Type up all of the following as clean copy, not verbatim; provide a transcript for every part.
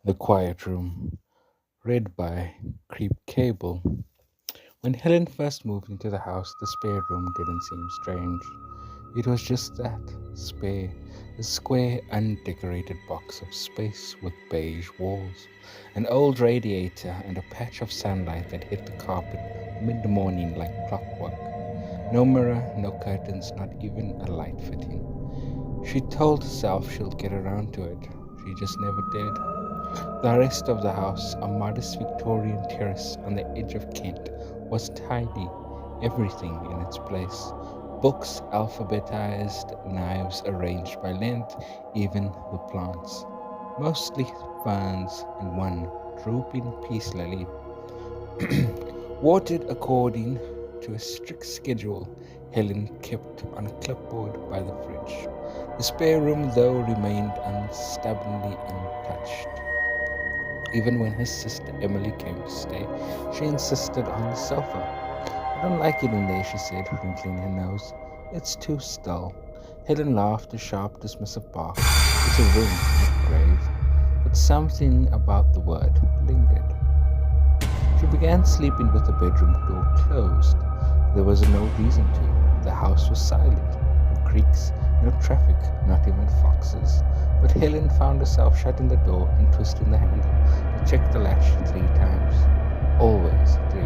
The Quiet Room, read by Creep Cable. When Helen first moved into the house, the spare room didn't seem strange. It was just that spare, a square, undecorated box of space with beige walls, an old radiator, and a patch of sunlight that hit the carpet mid morning like clockwork. No mirror, no curtains, not even a light fitting. She told herself she'll get around to it. She just never did. The rest of the house, a modest Victorian terrace on the edge of Kent, was tidy, everything in its place. Books alphabetized, knives arranged by length, even the plants. Mostly ferns and one drooping peace lily, watered according to a strict schedule Helen kept on a clipboard by the fridge. The spare room, though, remained unstubbornly untouched. Even when his sister Emily came to stay, she insisted on the sofa. I don't like it in there, she said, wrinkling her nose. It's too still. Helen laughed a sharp, dismissive bark. It's a room, not grave. But something about the word lingered. She began sleeping with the bedroom door closed. There was no reason to. The house was silent. No creaks, no traffic, not even foxes. But Helen found herself shutting the door and twisting the handle to check the latch 3 times. Always 3.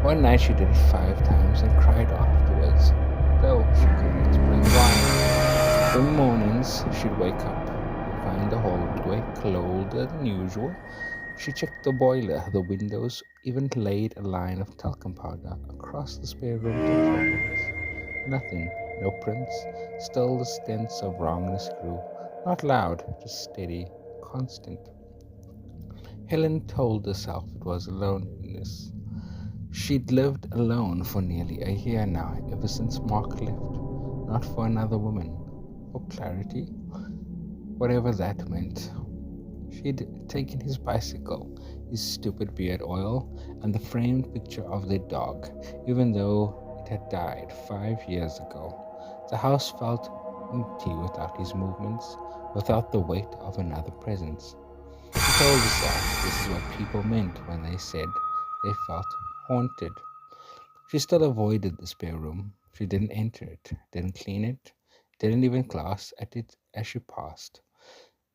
One night she did it 5 times and cried afterwards, though she couldn't explain why. In the mornings, she'd wake up and find the hallway colder than usual. She checked the boiler, the windows, even laid a line of talcum powder across the spare room entrances. Nothing, no prints, still the stench of wrongness grew. Not loud, just steady, constant. Helen told herself it was loneliness. She'd lived alone for nearly a year now, ever since Mark left. Not for another woman. For clarity, whatever that meant. She'd taken his bicycle, his stupid beard oil, and the framed picture of their dog, even though it had died 5 years ago. The house felt empty without his movements, without the weight of another presence. She told herself this is what people meant when they said they felt haunted. She still avoided the spare room. She didn't enter it, didn't clean it, didn't even glance at it as she passed.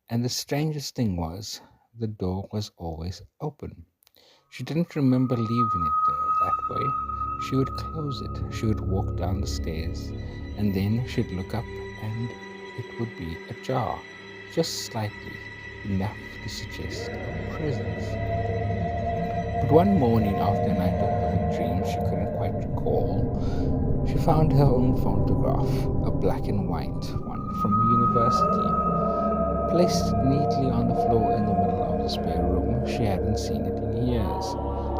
And the strangest thing was, the door was always open. She didn't remember leaving it there that way. She would close it, she would walk down the stairs, and then she'd look up and it would be ajar, just slightly, enough to suggest a presence. But one morning, after a night of vivid dreams she couldn't quite recall, she found her own photograph, a black and white one from university, placed neatly on the floor in the middle of the spare room. She hadn't seen it in years.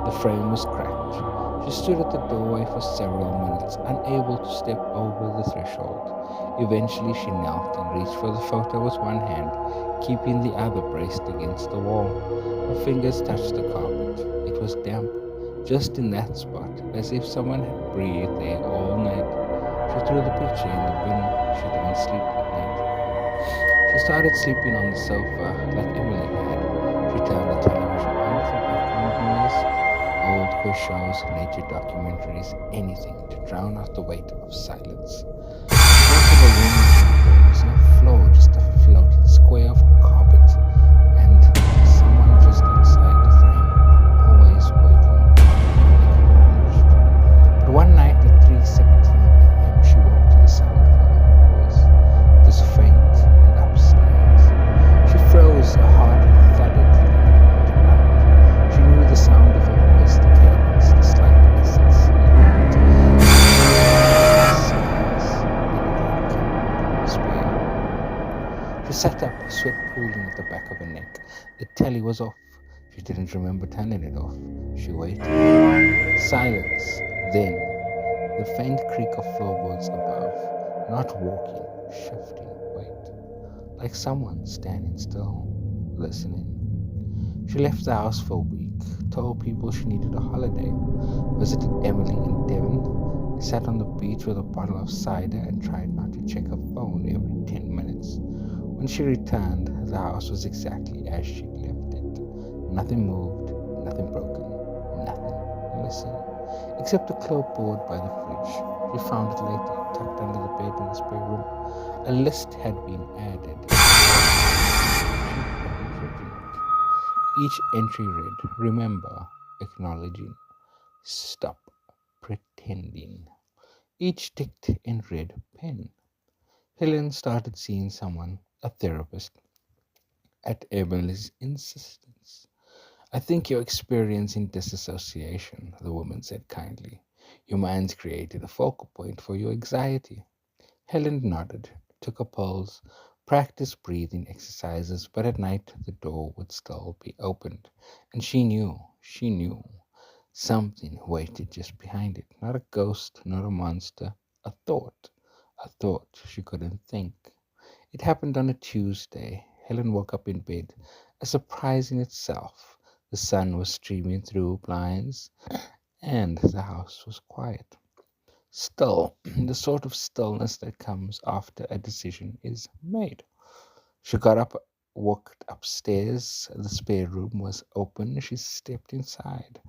The frame was cracked. She stood at the doorway for several minutes, unable to step over the threshold. Eventually, she knelt and reached for the photo with one hand, keeping the other braced against the wall. Her fingers touched the carpet. It was damp, just in that spot, as if someone had breathed there all night. She threw the picture in the bin. She didn't sleep that night. She started sleeping on the sofa like Emily had. She turned the television on for background noise, old quiz shows, nature documentaries, anything to drown out the weight of silence. Most of the room there was no floor, just a floating square of carpet, and someone just outside the frame, always waiting, unacknowledged. But one night at 3:17 a.m., she woke to the sound of her own voice. It was faint and upstairs. She froze, her heart thudded into loud. She knew the sound of her voice, the cadence, the slight essence. She sat up, sweat pooling at the back of her neck. The telly was off. She didn't remember turning it off. She waited. Silence. Then, the faint creak of floorboards above. Not walking, shifting, wait. Like someone standing still, listening. She left the house for a week, told people she needed a holiday, visited Emily in Devon, sat on the beach with a bottle of cider and tried not to check her phone every 10 minutes. When she returned, the house was exactly as she'd left it. Nothing moved, nothing broken, nothing missing, except a clipboard by the fridge. She found it later, tucked under the bed in the spare room. A list had been added. She hadn't written it. Each entry read, "Remember, acknowledging, stop pretending." Each ticked in red pen. Helen started seeing someone, a therapist, at Emily's insistence. "I think you're experiencing disassociation," the woman said kindly. "Your mind's created a focal point for your anxiety." Helen nodded, took a pulse, practiced breathing exercises, but at night the door would still be opened. And she knew, something waited just behind it. Not a ghost, not a monster, a thought she couldn't think. It happened on a Tuesday. Helen woke up in bed, a surprise in itself. The sun was streaming through blinds, and the house was quiet. Still, the sort of stillness that comes after a decision is made. She got up, walked upstairs. The spare room was open. She stepped inside.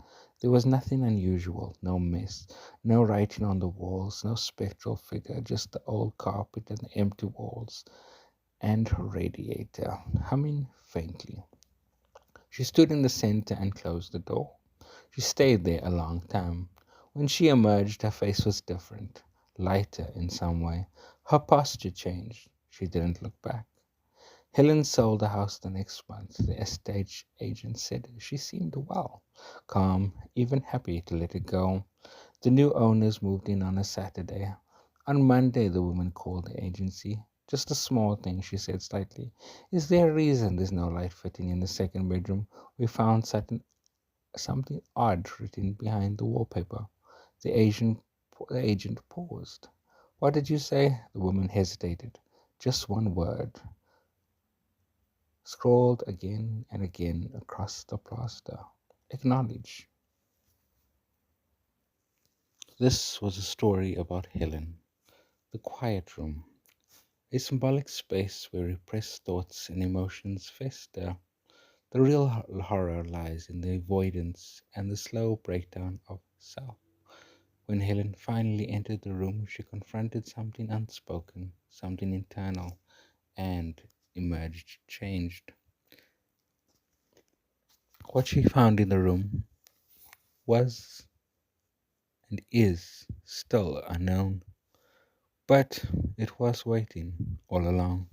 There was nothing unusual, no mess, no writing on the walls, no spectral figure, just the old carpet and the empty walls and radiator humming faintly. She stood in the center and closed the door. She stayed there a long time. When she emerged, her face was different, lighter in some way. Her posture changed. She didn't look back. Helen sold the house the next month. The estate agent said she seemed well, calm, even happy to let it go. The new owners moved in on a Saturday. On Monday, the woman called the agency. "Just a small thing," she said slightly. "Is there a reason there's no light fitting in the second bedroom? We found something odd written behind the wallpaper." The agent paused. "What did you say?" The woman hesitated. "Just one word, scrawled again and again across the plaster. Acknowledge." This was a story about Helen, the quiet room, a symbolic space where repressed thoughts and emotions fester. The real horror lies in the avoidance and the slow breakdown of self. When Helen finally entered the room, she confronted something unspoken, something internal, and emerged changed. What she found in the room was and is still unknown, but it was waiting all along.